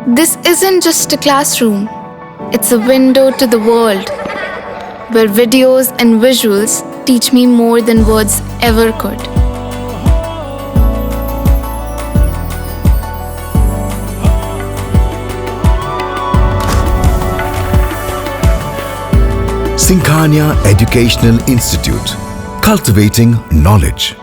This isn't just a classroom, it's a window to the world, where videos and visuals teach me more than words ever could. Sinkhania Educational Institute, cultivating knowledge.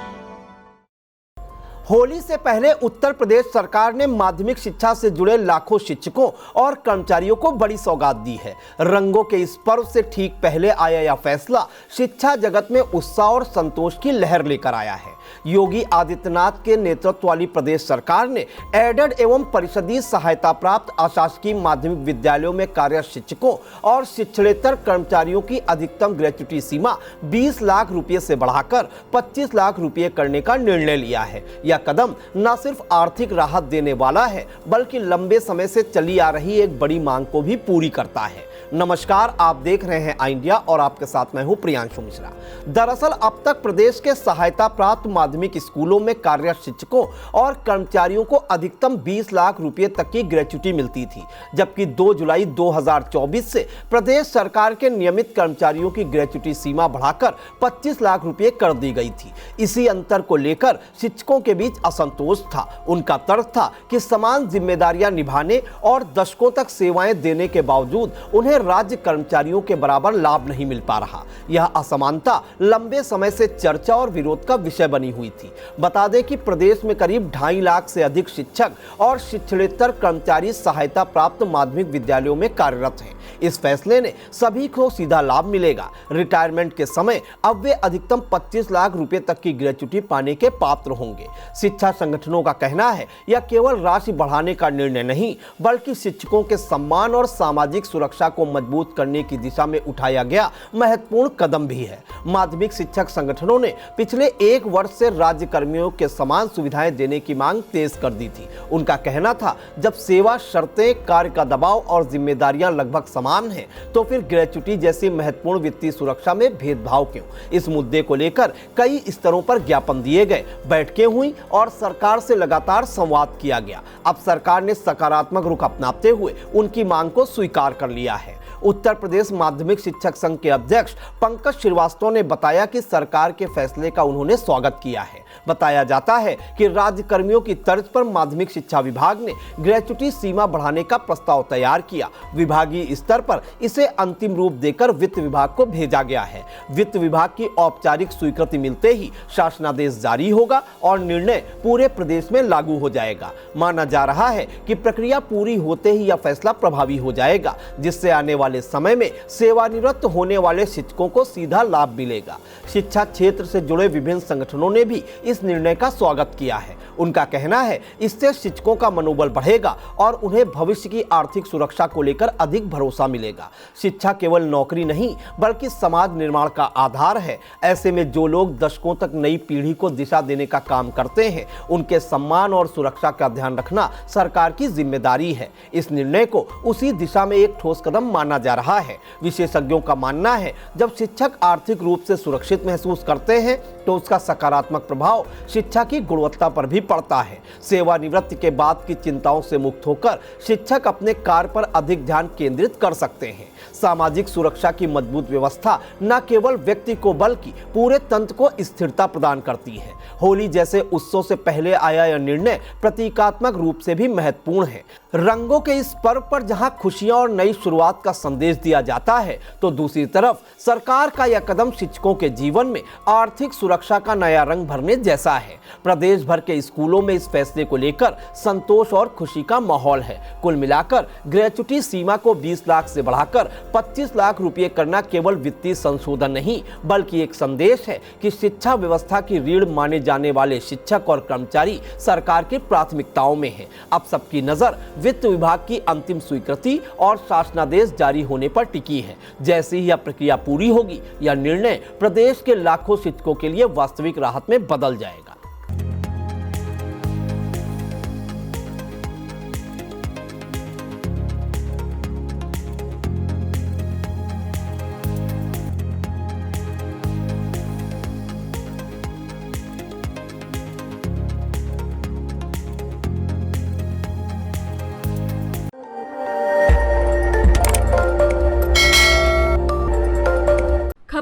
Holi से पहले उत्तर प्रदेश सरकार ने माध्यमिक शिक्षा से जुड़े लाखों शिक्षकों और कर्मचारियों को बड़ी सौगात दी है। रंगों के इस पर्व से ठीक पहले आया यह फैसला शिक्षा जगत में उत्साह और संतोष की लहर लेकर आया है। योगी आदित्यनाथ के नेतृत्व वाली प्रदेश सरकार ने एडेड एवं परिषदीय सहायता प्राप्त अशासकीय माध्यमिक विद्यालयों में कार्यरत शिक्षकों और शिक्षणेतर कर्मचारियों की अधिकतम ग्रेच्युटी सीमा 20 लाख रुपए से बढ़ाकर 25 लाख रुपए करने का निर्णय लिया है। यह कदम न सिर्फ आर्थिक राहत देने वाला है, बल्कि लंबे समय से चली आ रही एक बड़ी मांग को भी पूरी करता है। नमस्कार, आप देख रहे हैं आई इंडिया और आपके साथ मैं हूं प्रियांशु मिश्रा। दरअसल अब तक प्रदेश के सहायता प्राप्त माध्यमिक स्कूलों में कार्यरत शिक्षकों और कर्मचारियों को अधिकतम 20 लाख रुपए तक की ग्रेच्युटी मिलती थी, जबकि 2 जुलाई 2024 से प्रदेश सरकार के नियमित कर्मचारियों की ग्रेच्युटी सीमा बढ़ाकर 25 लाख रुपए कर दी गई थी। इसी अंतर को लेकर शिक्षकों के बीच असंतोष था। उनका तर्क था कि समान जिम्मेदारियां निभाने और दशकों तक सेवाएं देने के बावजूद उन्हें राज्य कर्मचारियों के बराबर लाभ नहीं मिल पा रहा। यह असमानता लंबे समय से चर्चा और विरोध का विषय बनी हुई थी। बता दें कि प्रदेश में करीब 2.5 लाख से अधिक शिक्षक और शिक्षणेतर कर्मचारी सहायता प्राप्त माध्यमिक विद्यालयों में कार्यरत हैं। इस फैसले ने सभी को सीधा लाभ मिलेगा। रिटायरमेंट के समय अब वे अधिकतम 25 लाख रुपए तक की ग्रेच्युटी पाने के पात्र होंगे। शिक्षा संगठनों का कहना है यह केवल राशि बढ़ाने का निर्णय नहीं, बल्कि शिक्षकों के सम्मान और सामाजिक सुरक्षा को मजबूत करने की दिशा में उठाया गया महत्वपूर्ण कदम भी है। माध्यमिक शिक्षक संगठनों ने पिछले 1 वर्ष से राज्य कर्मियों के समान सुविधाएं देने की मांग तेज कर दी थी। उनका कहना था, जब सेवा शर्तें, कार्य का दबाव और जिम्मेदारियां लगभग समान हैं, तो फिर ग्रेच्युटी जैसी महत्वपूर्ण वित्तीय सुरक्षा में भेदभाव क्यों? इस मुद्दे को लेकर कई स्तरों पर ज्ञापन दिए गए, बैठकें हुई और सरकार से लगातार संवाद किया गया। अब सरकार ने सकारात्मक रुख अपनाते हुए उनकी मांग को स्वीकार कर लिया है। उत्तर प्रदेश माध्यमिक शिक्षक संघ के अध्यक्ष पंकज श्रीवास्तव ने बताया कि सरकार के फैसले का उन्होंने स्वागत किया है। बताया जाता है कि राज्य कर्मियों की तर्ज पर माध्यमिक शिक्षा विभाग ने ग्रेच्युटी सीमा बढ़ाने का प्रस्ताव तैयार किया। विभागीय स्तर पर इसे अंतिम रूप देकर वित्त विभाग को भेजा गया है। वित्त विभाग की औपचारिक स्वीकृति मिलते ही शासनादेश जारी होगा और निर्णय पूरे प्रदेश में लागू हो जाएगा। माना जा रहा है कि प्रक्रिया पूरी होते ही यह फैसला प्रभावी हो जाएगा, जिससे आने वाले समय में सेवानिवृत्त होने वाले शिक्षकों को सीधा लाभ मिलेगा। शिक्षा क्षेत्र से जुड़े विभिन्न संगठनों ने भी इस निर्णय का स्वागत किया है। उनका कहना है, इससे शिक्षकों का मनोबल बढ़ेगा और उन्हें भविष्य की आर्थिक सुरक्षा को लेकर अधिक भरोसा मिलेगा। शिक्षा केवल नौकरी नहीं, बल्कि समाज निर्माण का आधार है। ऐसे में जो लोग दशकों तक नई पीढ़ी को दिशा देने का काम करते हैं, उनके सम्मान और सुरक्षा का ध्यान रखना सरकार की जिम्मेदारी है। इस निर्णय को उसी दिशा में एक ठोस कदम माना जा रहा है। विशेषज्ञों का मानना है, जब शिक्षक आर्थिक रूप से सुरक्षित महसूस करते हैं, तो उसका सकारात्मक प्रभाव शिक्षा की गुणवत्ता पर भी पड़ता है। सेवानिवृत्ति के बाद की चिंताओं से मुक्त होकर शिक्षक अपने कार्य पर अधिक ध्यान केंद्रित कर सकते हैं। सामाजिक सुरक्षा की मजबूत व्यवस्था न केवल व्यक्ति को बल्कि पूरे तंत्र को स्थिरता प्रदान करती है। होली जैसे उत्सव से पहले आया यह निर्णय प्रतीकात्मक रूप से भी महत्वपूर्ण है। रंगों के इस पर्व पर जहां खुशियां और नई शुरुआत का संदेश दिया जाता है, तो दूसरी तरफ सरकार का यह कदम शिक्षकों के जीवन में आर्थिक सुरक्षा का नया रंग भरने जैसा है। प्रदेश भर के स्कूलों में इस फैसले को लेकर संतोष और खुशी का माहौल है। कुल मिलाकर ग्रेच्युटी सीमा को 20 लाख से बढ़ाकर 25 लाख रुपए करना केवल वित्तीय संशोधन नहीं, बल्कि एक संदेश है कि शिक्षा व्यवस्था की रीढ़ माने जाने वाले शिक्षक और कर्मचारी सरकार की प्राथमिकताओं में है। अब सबकी नजर वित्त विभाग की अंतिम स्वीकृति और शासनादेश जारी होने पर टिकी है। जैसे ही यह प्रक्रिया पूरी होगी, यह निर्णय प्रदेश के लाखों शिक्षकों के लिए वास्तविक राहत में बदल जाएगा।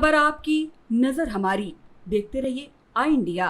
खबर आपकी, नजर हमारी। देखते रहिए आई इंडिया।